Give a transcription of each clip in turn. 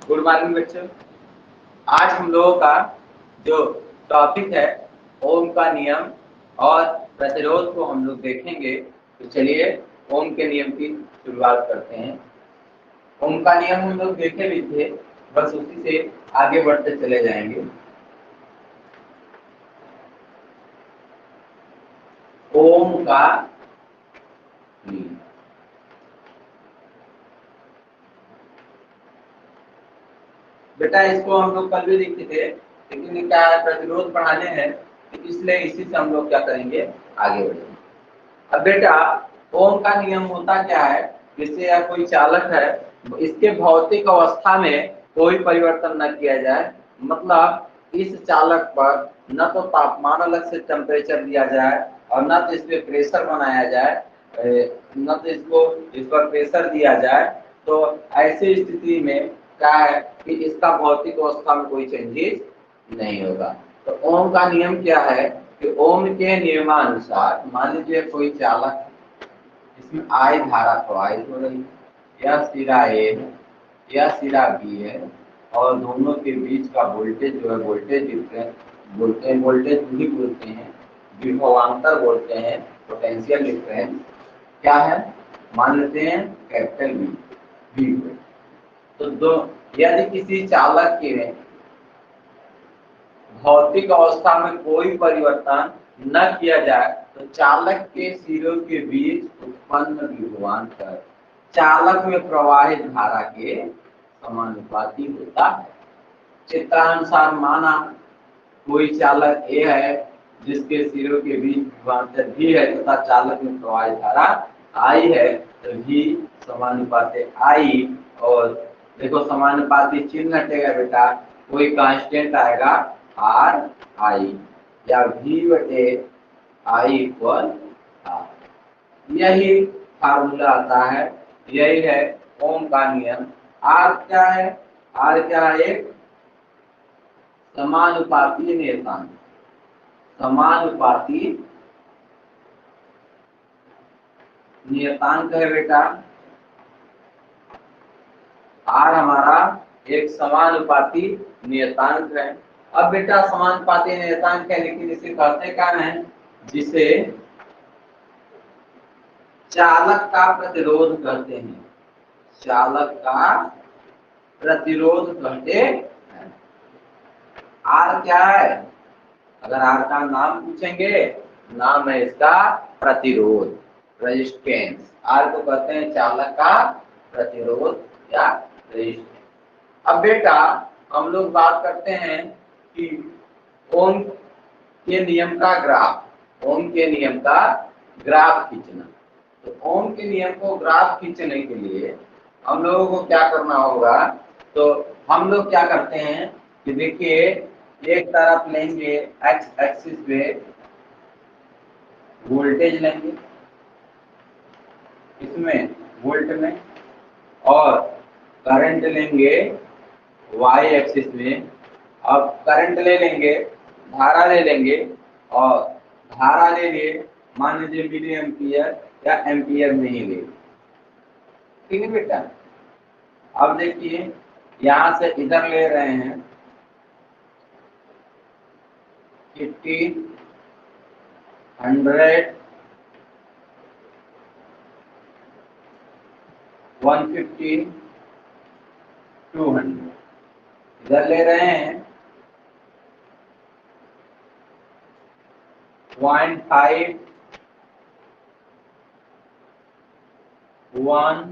Good morning बच्चों। आज हम लोगों का जो टॉपिक है ओम का नियम और प्रतिरोध को हम लोग देखेंगे। तो चलिए ओम के नियम की शुरुआत करते हैं। ओम का नियम हम लोग देखे भी थे, बस उसी से आगे बढ़ते चले जाएंगे। ओम का नियम, बेटा इसको हम लोग कल भी देखे थे, लेकिन क्या प्रतिरोध पढ़ाने हैं तो इसलिए इसी से हम लोग क्या करेंगे, आगे बढ़ेंगे। अब बेटा ओम का नियम होता क्या है, जैसे यह कोई चालक है, इसके भौतिक अवस्था में कोई परिवर्तन न किया जाए, मतलब इस चालक पर न तो तापमान अलग से टेम्परेचर दिया जाए और न तो इस पे प्रेशर बनाया जाए, न तो इस पर प्रेशर दिया जाए। तो ऐसी स्थिति में क्या है कि इसका भौतिक अवस्था में कोई चेंजेस नहीं होगा। तो ओम का नियम क्या है कि ओम के नियमानुसार मान लीजिए कोई चालक है, इसमें I धारा प्रवाहित हो रही है, यह सिरा A है, यह सिरा B है और दोनों के बीच का वोल्टेज जो है वोल्टेज डिफरेंस बोलते हैं, वोल्टेज भी बोलते हैं, विभवांतर बोलते हैं, पोटेंशियल डिफरेंस क्या है, मान लेते हैं कैपिटल V। तो दो यदि किसी चालक के भौतिक अवस्था में कोई परिवर्तन न किया जाए तो चालक के सिरों के बीच उत्पन्न विभवांतर चालक में प्रवाहित धारा के समानुपाती होता है। चित्रानुसार माना कोई चालक ए है जिसके सिरों के बीच विभवांतर V है तथा चालक में प्रवाहित धारा I है, तो V समानुपाती I, और देखो समानुपाती चिन्ह हटेगा बेटा, कोई कांस्टेंट आएगा R I या V बटे I इक्वल R। यही फार्मूला आता है, यही है ओम का नियम। R क्या है, R क्या है, एक समानुपाती नियतांक, समानुपाती नियतांक है बेटा। R हमारा एक समानुपाती नियतांक है। अब बेटा समानुपाती नियतांक है, लेकिन इसे कहते क्या है, जिसे चालक का प्रतिरोध कहते हैं, चालक का प्रतिरोध कहते हैं। R क्या है, अगर R का नाम पूछेंगे, नाम है इसका प्रतिरोध, रेजिस्टेंस। R को कहते हैं चालक का प्रतिरोध या रेजिस्टेंस। अब बेटा हम लोग बात करते हैं कि ओम के नियम का ग्राफ, ओम के नियम का ग्राफ खींचना। तो ओम के नियम को ग्राफ खींचने के लिए हम लोगों को क्या करना होगा, तो हम लोग क्या करते हैं कि देखिए एक तरफ लेंगे एक्स एक्सिस पे वोल्टेज लेंगे, इसमें वोल्ट में, और करंट लेंगे वाई एक्सिस में। अब करंट ले लेंगे, धारा ले लेंगे, और धारा ले लिए मान लीजिए मिली एम्पियर या एम्पियर में ही ले, ठीक है बेटा। अब देखिए यहां से इधर ले रहे हैं 50, 100, 150, 200, इधर ले रहे हैं 0.5, 1,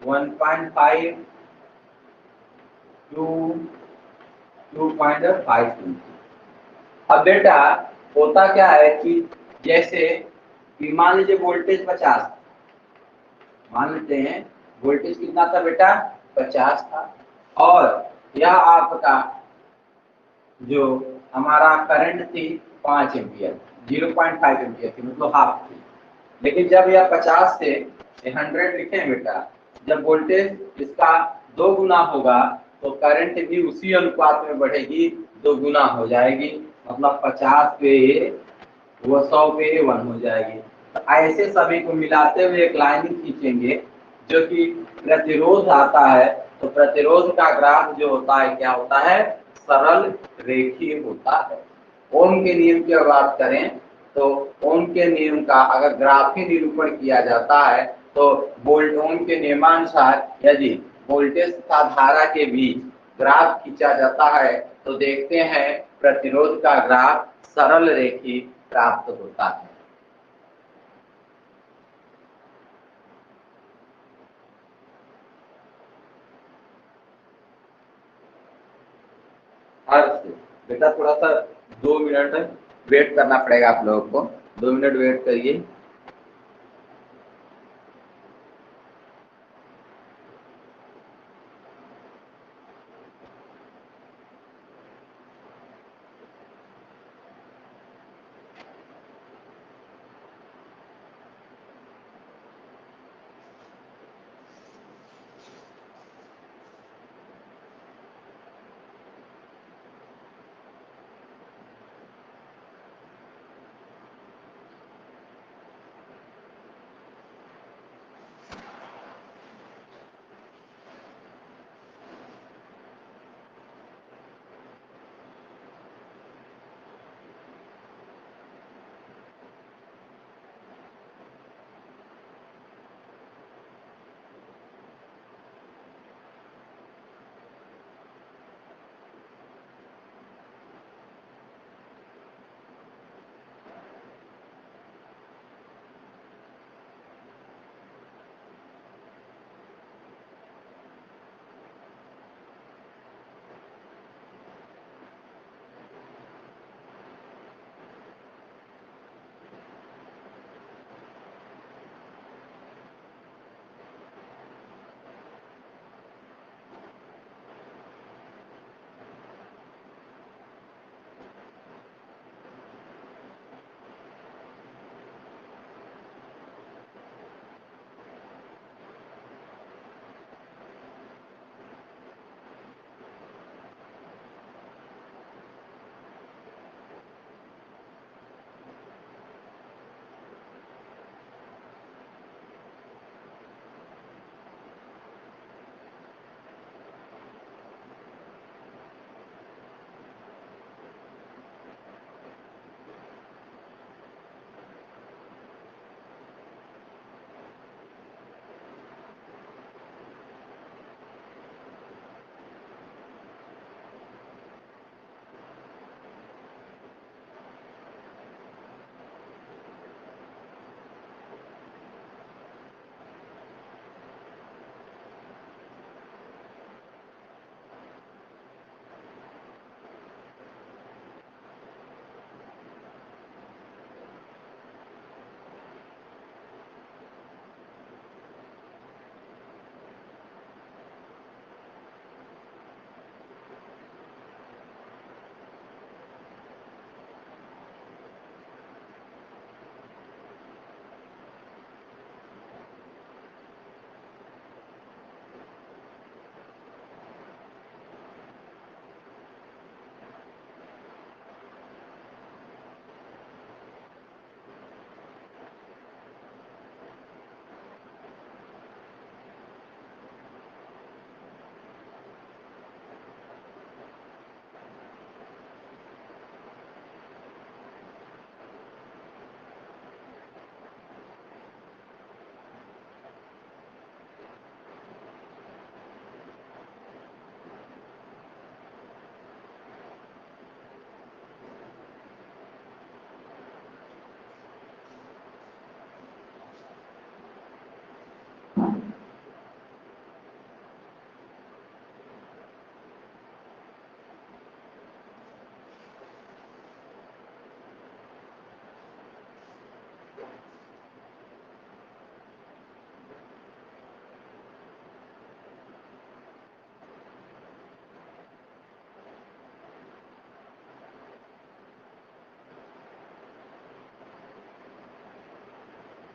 1.5, 2, 2.5। अब बेटा होता क्या है कि जैसे कि मान लीजिए वोल्टेज 50, मान लेते हैं वोल्टेज कितना था बेटा, 50 था, और यह आपका जो हमारा करंट थी 5 एम्पियर, 0.5 एम्पियर थी, मतलब हाफ थी। लेकिन जब यह 50 से 100 लिखे बेटा, जब वोल्टेज इसका 2 गुना होगा तो करंट भी उसी अनुपात में बढ़ेगी, 2 गुना हो जाएगी, मतलब 50 पे वो 100 पे 1 हो जाएगी। तो ऐसे सभी को मिलाते हुए एक लाइनिंग खींचेंगे जो कि प्रतिरोध आता है तो प्रतिरोध का ग्राफ जो होता है क्या होता है, सरल रेखीय होता है। ओम के नियम की बात करें तो ओम के नियम का अगर ग्राफीय निरूपण किया जाता है तो ओम के नियमानुसार यदि वोल्टेज तथा धारा के बीच ग्राफ खींचा जाता है तो देखते हैं प्रतिरोध का ग्राफ सरल रेखीय प्राप्त होता है। हर्ष, बेटा थोड़ा सा 2 मिनट वेट करना पड़ेगा आप लोगों को, 2 मिनट वेट करिए।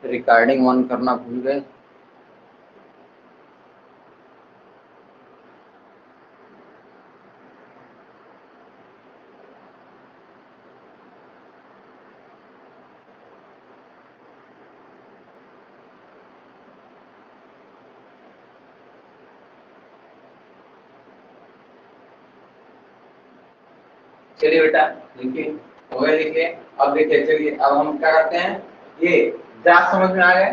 रिकॉर्डिंग ऑन करना भूल गए। चलिए बेटा लिखिए, हो गया लिखिए। अब देखिए, चलिए अब हम क्या करते हैं, ये ग्राफ समझ में आ गए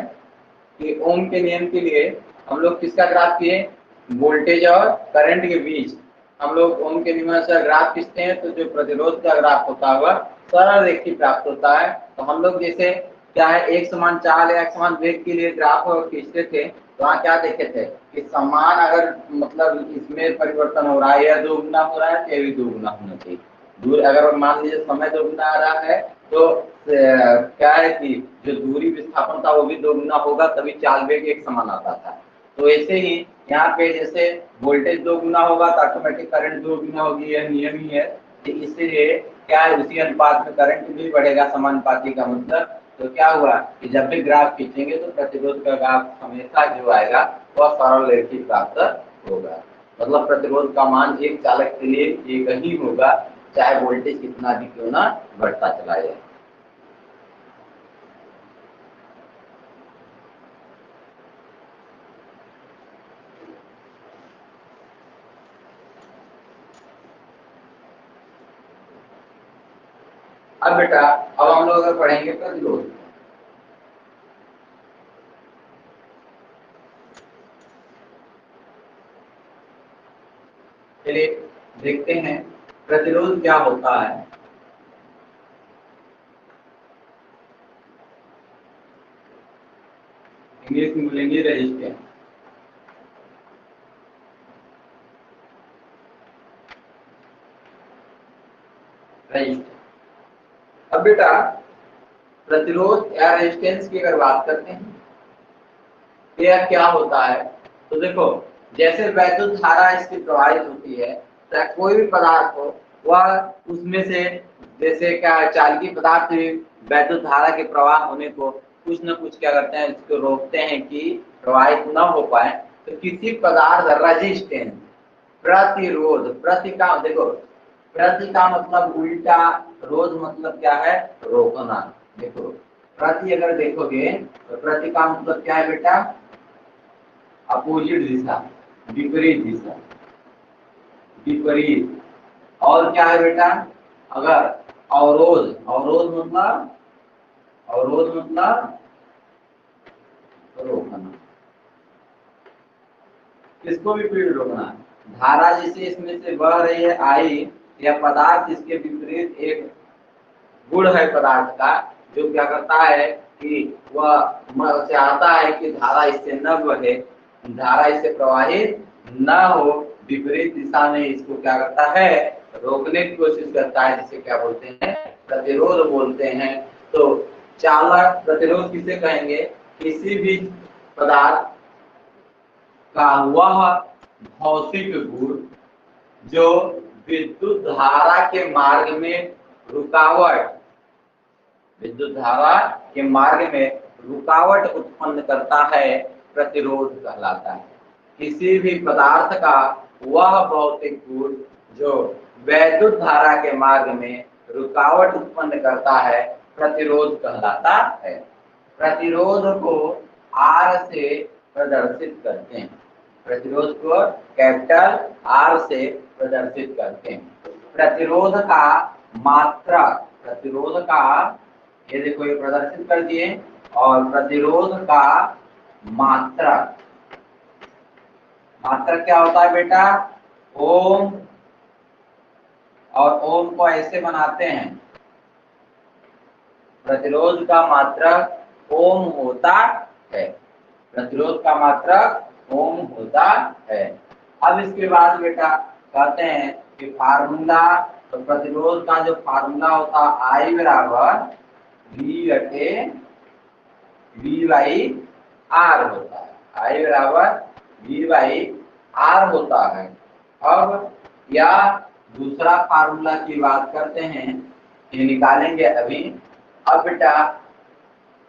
कि ओम के नियम के लिए हम लोग किसका ग्राफ किए, वोल्टेज और करंट के बीच हम लोग ओम के नियम से ग्राफ खींचते हैं, तो जो प्रतिरोध का ग्राफ होता है वह सरल रेखी प्राप्त होता है। तो हम लोग जैसे क्या है, एक समान चाल या एक समान वेग के लिए ग्राफ खींचते थे, तो वहाँ क्या देखे थे कि समान अगर मतलब इसमें परिवर्तन हो रहा है या दोगुना हो रहा है, तो ये भी दोगुना होना चाहिए। दूर अगर मान लीजिए समय दोगुना आ रहा है, तो क्या है कि जो दूरी विस्थापन था वो भी दोगुना होगा, तभी चाल वेग एक समान आता था। तो ऐसे ही यहाँ पे जैसे वोल्टेज दोगुना होगा तो ऑटोमेटिक करंट दोगुना होगी, यह नियम ही है। तो इसलिए क्या है, उसी अनुपात में करंट भी बढ़ेगा, समानुपाती का मतलब। तो क्या हुआ कि जब भी ग्राफ खींचेंगे तो प्रतिरोध का ग्राफ हमेशा जो आएगा वह सरल रेखी प्राप्त होगा। मतलब प्रतिरोध का मान एक चालक के लिए एक ही होगा, चाहे वोल्टेज कितना भी क्यों ना बढ़ता चला जाए। अब बेटा अब हम लोग अगर पढ़ेंगे प्रतिरोध, चलिए देखते हैं प्रतिरोध क्या होता है। इंग्लिश में बोलेंगे रेजिस्टेंस। अब बेटा प्रतिरोध या रेजिस्टेंस की अगर बात करते हैं, यह क्या होता है, तो देखो जैसे वैद्युत धारा इसकी प्रवाहित होती है, चाहे कोई भी पदार्थ हो, वह उसमें से जैसे क्या चालकीय पदार्थ भी वैद्युत धारा के प्रवाह होने को कुछ न कुछ क्या करते हैं, इसको रोकते हैं कि प्रवाहित न हो पाए। तो किसी पदार्थ रेजिस्टेंस प्रतिरोध, प्रति का देखो, प्रति का मतलब उल्टा, रोध मतलब क्या है, रोकना। देखो प्रति अगर देखोगे तो प्रति का मतलब क्या है बेटा, अपोजिट दिशा, विपरीत दिशा, विपरीत। और क्या है बेटा, अगर अवरोध, अवरोध मतलब, अवरोध मतलब रोकना, किसको विपरीत रोकना, धारा जैसे इसमें से बह रही है आई, या पदार्थ इसके विपरीत एक गुण है पदार्थ का, जो क्या करता है कि वह चाहता है कि धारा इससे न बहे, धारा इससे प्रवाहित न हो, विपरीत दिशा में इसको क्या करता है, रोकने की कोशिश करता है, जिसे क्या बोलते हैं, प्रतिरोध बोलते हैं। तो चालक प्रतिरोध किसे कहेंगे, किसी भी पदार्थ का वह भौतिक गुण जो विद्युत धारा के मार्ग में रुकावट, विद्युत धारा के मार्ग में रुकावट उत्पन्न करता है, प्रतिरोध कहलाता है। किसी भी पदार्थ का वह भौतिक गुण जो वैद्युत धारा के मार्ग में रुकावट उत्पन्न करता है, प्रतिरोध कहलाता है। प्रतिरोध को R से प्रदर्शित करते हैं, प्रतिरोध को कैपिटल R से प्रदर्शित करते हैं। प्रतिरोध का मात्रा, प्रतिरोध का, ये देखो ये प्रदर्शित कर दिए, और प्रतिरोध का मात्रा, मात्रा क्या होता है बेटा, ओम, और ओम को ऐसे बनाते हैं, प्रतिरोध का मात्रक ओम होता है, प्रतिरोध का मात्रक ओम होता है। अब इसके बाद बेटा कहते हैं कि फार्मूला, तो प्रतिरोध का जो फार्मूला होता है I बराबर V बटे V बाई R होता है, I बराबर V बाई R होता है। अब या दूसरा फार्मूला की बात करते हैं, ये निकालेंगे अभी। अब बेटा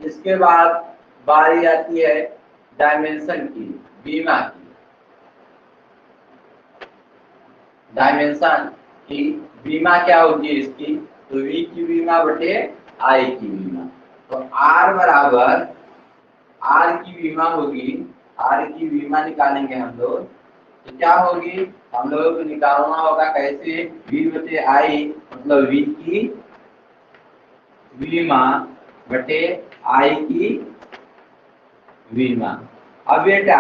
इसके बाद बारी आती है डायमेंशन की, बीमा की, डायमेंशन की बीमा क्या होगी इसकी, तो V की बीमा बटे I की बीमा। तो R बराबर, R की बीमा होगी, R की बीमा निकालेंगे हम लोग, तो क्या होगी, हम लोगों को निकालना होगा कैसे, v बटे आई मतलब v की विमा बटे आई की विमा। अब बेटा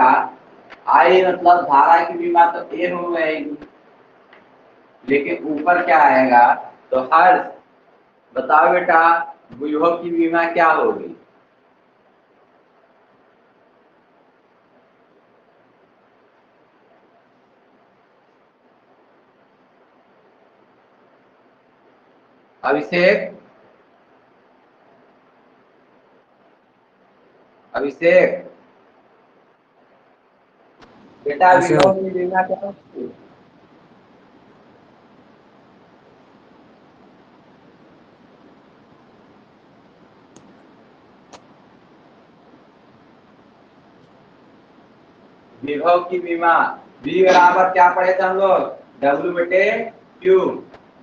आई मतलब धारा की विमा तो ए हो जाएगी, लेकिन ऊपर क्या आएगा, तो हर, बताओ बेटा विभव की विमा क्या होगी, अभिषेक, अभिषेक बेटा हाँ सर। विभव की विमा क्या होगी, विभव की विमा, V बराबर क्या पढ़े थे हम लोग, W बटे Q।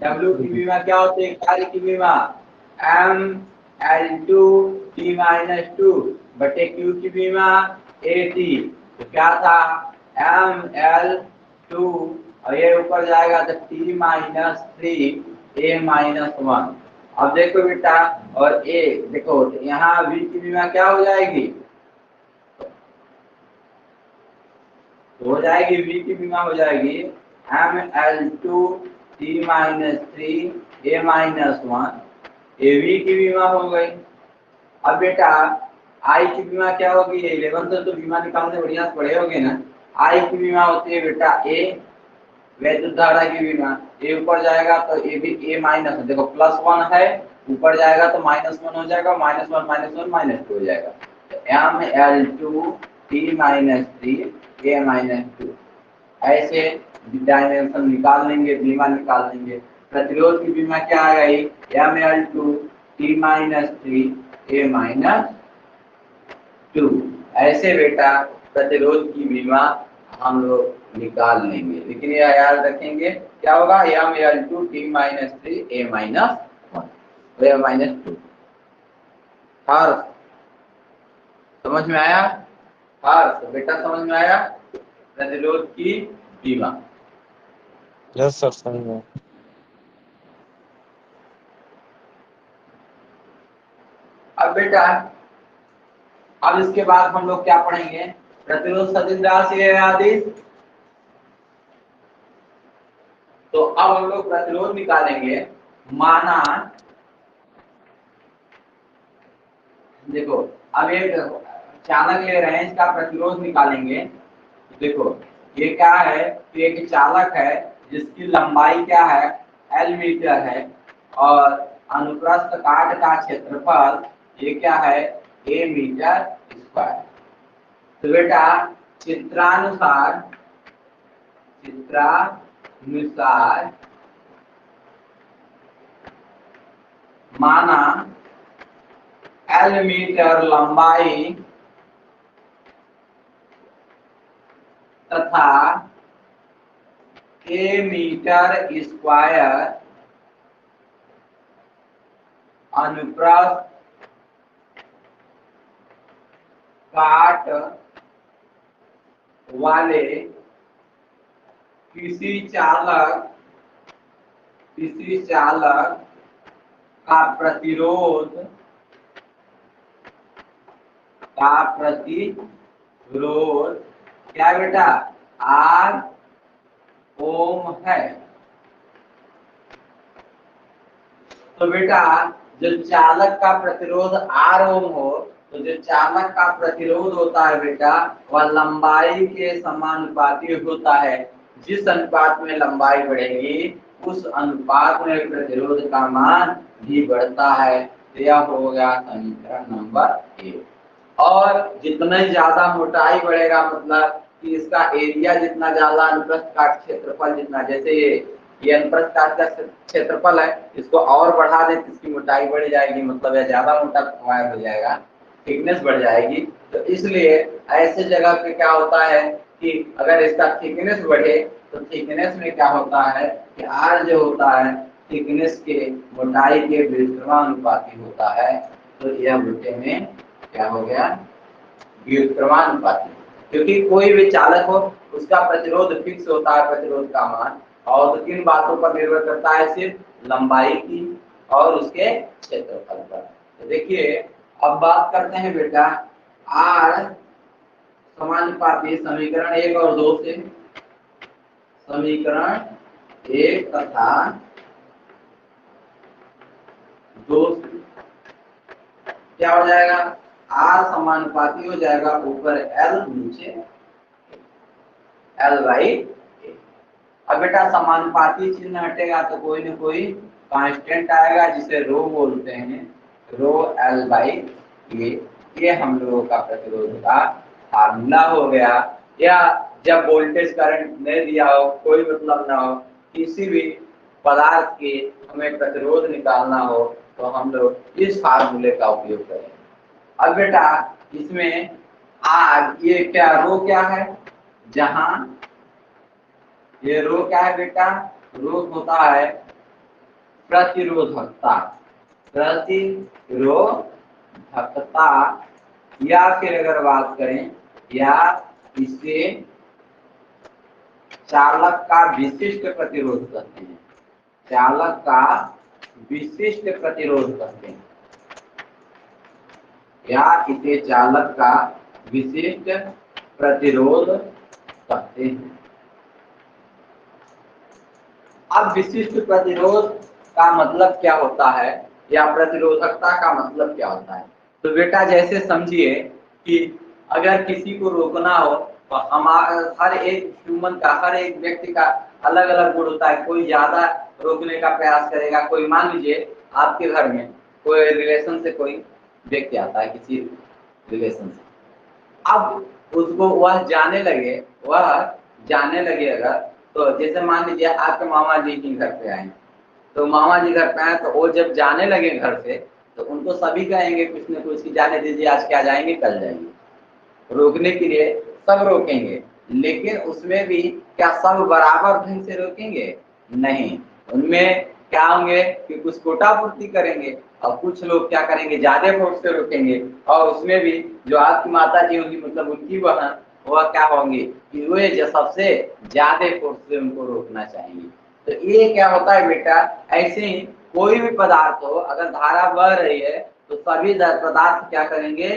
W की विमा क्या होती है, कार्य की विमा ML2 T माइनस टू बटे Q की विमा AT। तो क्या था ML2 और ये ऊपर जाएगा तो T minus three A minus one. अब देखो बेटा, और A देखो यहाँ V की विमा क्या हो जाएगी, तो हो जाएगी V की विमा हो जाएगी ML2 T minus three A minus one, A V की विमा हो गई। अब बेटा I की विमा क्या होगी, 11 तो विमा निकालने बढ़िया से पढ़े होगे ना। I की विमा होती है बेटा A, वैद्युत धारा की विमा, A ऊपर जाएगा तो A भी A माइनस, देखो प्लस वन है, ऊपर जाएगा तो माइनस वन हो जाएगा, माइनस वन माइनस टू हो जाएगा, तो ML2 T minus three A minus to. ऐसे डायमेंशन निकाल लेंगे, बीमा निकाल लेंगे। प्रतिरोध की बीमा क्या आ गई, ML2 T minus three A minus to. ऐसे बेटा प्रतिरोध की बीमा हम लोग निकाल लेंगे, लेकिन यह याद रखेंगे क्या होगा, ML2 T minus three A minus one A minus two. हर समझ में आया, हर तो बेटा समझ में आया प्रतिरोध की बीमा। यस सर, समझ में। अब बेटा अब इसके बाद हम लोग क्या पढ़ेंगे, प्रतिरोध सदिश राशि है आदि। तो अब हम लोग प्रतिरोध निकालेंगे, माना देखो अब एक चालक ले रहे हैं, इसका प्रतिरोध निकालेंगे। देखो ये क्या है, कि एक चालक है जिसकी लंबाई क्या है L मीटर है, और अनुप्रस्थ काट का क्षेत्रफल ये क्या है A मीटर स्क्वायर। तो बेटा चित्रानुसार माना L मीटर लंबाई तथा A मीटर स्क्वायर अनुप्रस्थ काट वाले किसी चालक का प्रतिरोध क्या बेटा R ओम है। तो बेटा जो चालक का प्रतिरोध R ओम हो, तो जो चालक का प्रतिरोध होता है बेटा वह लंबाई के समानुपाती होता है। जिस अनुपात में लंबाई बढ़ेगी उस अनुपात में प्रतिरोध का मान भी बढ़ता है। तो यह हो गया समीकरण नंबर 1। और जितना ही ज्यादा मोटाई बढ़ेगा, मतलब कि इसका एरिया जितना ज्यादा, अनुप्रस्थ काट क्षेत्रफल जितना, जैसे ये अनुप्रस्थ काट का क्षेत्रफल है, इसको और बढ़ा दे तो इसकी मोटाई बढ़ जाएगी, मतलब यह ज्यादा मोटा वायर हो जाएगा, थिकनेस बढ़ जाएगी। तो इसलिए ऐसे जगह पे क्या होता है कि अगर इसका थिकनेस बढ़े तो थिकनेस में क्या होता है कि आर जो होता है थिकनेस के मोटाई के व्युत्क्रमानुपाती होता है। तो यह बुटे में क्या हो गया, व्युत्क्रमानुपाती। क्योंकि कोई भी चालक हो उसका प्रतिरोध फिक्स होता है, प्रतिरोध का मान, और तो किन बातों पर निर्भर करता है, सिर्फ लंबाई की और उसके क्षेत्रफल पर। तो देखिए अब बात करते हैं बेटा आर समानुपाती समीकरण 1 और 2 से। समीकरण 1 तथा 2 से क्या हो जाएगा, आर समानुपाती हो जाएगा ऊपर एल नीचे एल बाई ए। अब बेटा समानुपाती चिन्ह हटेगा तो कोई ना कोई कांस्टेंट आएगा जिसे रो बोलते हैं, रो एल बाई ए। ये हम लोगों का प्रतिरोध का फार्मूला हो गया। या जब वोल्टेज करंट नहीं दिया हो, कोई मतलब ना हो, किसी भी पदार्थ के हमें प्रतिरोध निकालना हो तो हम लोग इस फार्मूले का उपयोग करें। अब बेटा इसमें आर, ये क्या रो क्या है, जहां ये रो क्या है बेटा, रो होता है प्रतिरोधकता, प्रतिरोधकता, या फिर अगर बात करें या इसे चालक का विशिष्ट प्रतिरोध कहते हैं, चालक का विशिष्ट प्रतिरोध कहते हैं, या इसे चालक का विशिष्ट प्रतिरोध कहते हैं। अब विशिष्ट प्रतिरोध का मतलब क्या होता है या प्रतिरोधकता का मतलब क्या होता है, तो बेटा जैसे समझिए कि अगर किसी को रोकना हो तो हमारा हर एक ह्यूमन का, हर एक व्यक्ति का अलग अलग गुण होता है। कोई ज्यादा रोकने का प्रयास करेगा, कोई मान लीजिए आपके घर में कोई रिलेशन से कोई व्यक्ति आता है, किसी रिलेशन से, अब उसको वह जाने लगे अगर, तो जैसे मान लीजिए आपके मामा जी ही घर पे आए, तो मामा जी घर पे आए तो वो जब जाने लगे घर से तो उनको सभी कहेंगे कुछ न कुछ कि जाने दीजिए, आज क्या जाएंगे कल जाएंगे, रोकने के लिए सब रोकेंगे। लेकिन उसमें भी क्या सब बराबर ढंग से रोकेंगे, नहीं, उनमें क्या होंगे कि कुछ कोटा पूर्ति करेंगे और कुछ लोग क्या करेंगे, ज्यादा फोर्स से रोकेंगे। और उसमें भी जो आपकी माता जी होंगी, मतलब उनकी बहन, वह क्या होंगी कि वे जो सबसे ज्यादा फोर्स से उनको रोकना चाहेंगे। तो ये क्या होता है बेटा, ऐसे ही कोई भी पदार्थ हो, अगर धारा बह रही है तो सभी पदार्थ क्या करेंगे,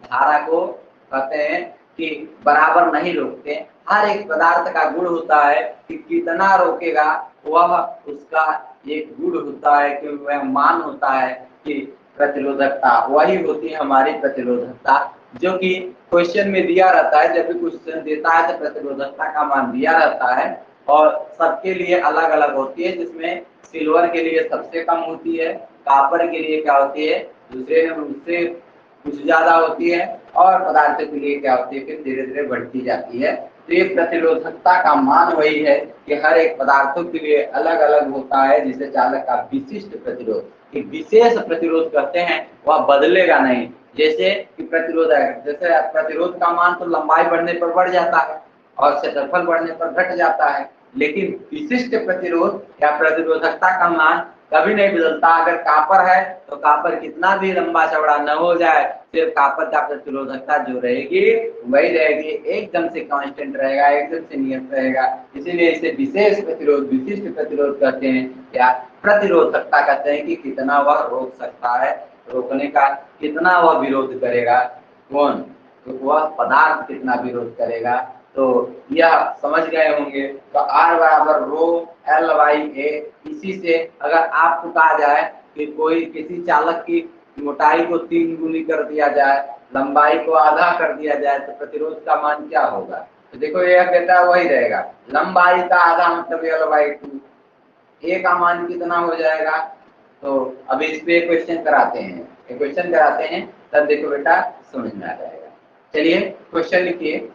धारा को कहते हैं कि बराबर नहीं रोकते। हर एक पदार्थ का गुण होता है कि कितना रोकेगा, वह उसका एक गुण होता है कि वह मान होता है कि प्रतिरोधकता, वही होती है हमारी प्रतिरोधकता, जो कि क्वेश्चन में दिया रहता है। जब भी क्वेश्चन देता है तो प्रतिरोधकता का मान दिया रहता है और सबके लिए अलग अलग होती है, जिसमें सिल्वर के लिए सबसे कम होती है, कॉपर के लिए क्या होती है दूसरे नंबर उससे कुछ ज्यादा होती है, और पदार्थ के लिए क्या होती है फिर धीरे धीरे बढ़ती जाती है। तो ये प्रतिरोधकता का मान वही है कि हर एक पदार्थों के लिए अलग अलग होता है, जिसे चालक का विशिष्ट प्रतिरोध, कि विशेष प्रतिरोध कहते हैं, वह बदलेगा नहीं। जैसे कि प्रतिरोध है, जैसे प्रतिरोध का मान तो लंबाई बढ़ने पर बढ़ जाता है और क्षेत्रफल बढ़ने पर घट जाता है, लेकिन विशिष्ट प्रतिरोध या प्रतिरोधकता का मान कभी नहीं बदलता। अगर कॉपर है तो कॉपर कितना भी लंबा चौड़ा न हो जाए, सिर्फ कॉपर का प्रतिरोधकता जो रहेगी वही रहेगी, एकदम से कांस्टेंट रहेगा, एकदम से नियत रहेगा। इसीलिए इसे विशेष प्रतिरोध, विशिष्ट प्रतिरोध कहते हैं या प्रतिरोधकता कहते हैं कि कितना वह रोक सकता है, रोकने का कितना वह विरोध करेगा, कौन, तो वह पदार्थ कितना विरोध करेगा। तो यह समझ गए होंगे। तो R बराबर रो एल बाई ए। इसी से अगर आपको कहा जाए कि कोई किसी चालक की मोटाई को 3 गुनी कर दिया जाए, लंबाई को आधा कर दिया जाए, तो प्रतिरोध का मान क्या होगा, तो देखो यह कहता है वही रहेगा, लंबाई का आधा मतलब एल बाई 2, ए का मान कितना हो जाएगा। तो अभी इस पे क्वेश्चन कराते हैं, तब देखो बेटा समझ में आ जाएगा। चलिए क्वेश्चन लिखिए।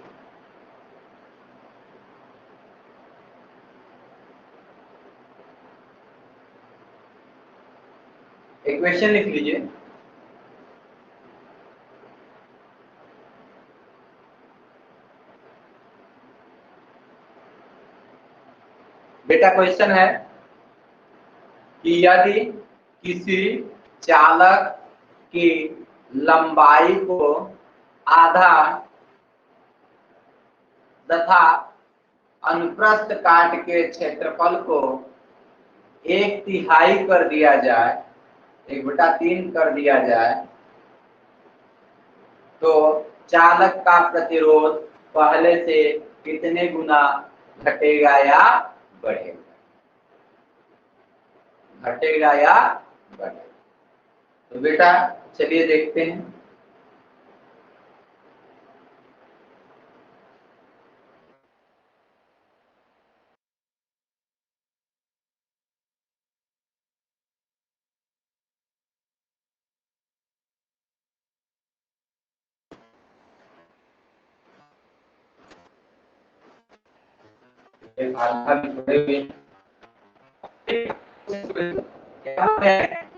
इक्वेशन लिख लीजिए। बेटा क्वेश्चन है कि यदि किसी चालक की लंबाई को आधा तथा अनुप्रस्थ काट के क्षेत्रफल को 1/3 कर दिया जाए, 1/3 कर दिया जाए, तो चालक का प्रतिरोध पहले से कितने गुना घटेगा या बढ़ेगा? घटेगा या बढ़ेगा? तो बेटा चलिए देखते हैं। एक आधा भी छोड़े हुए क्या है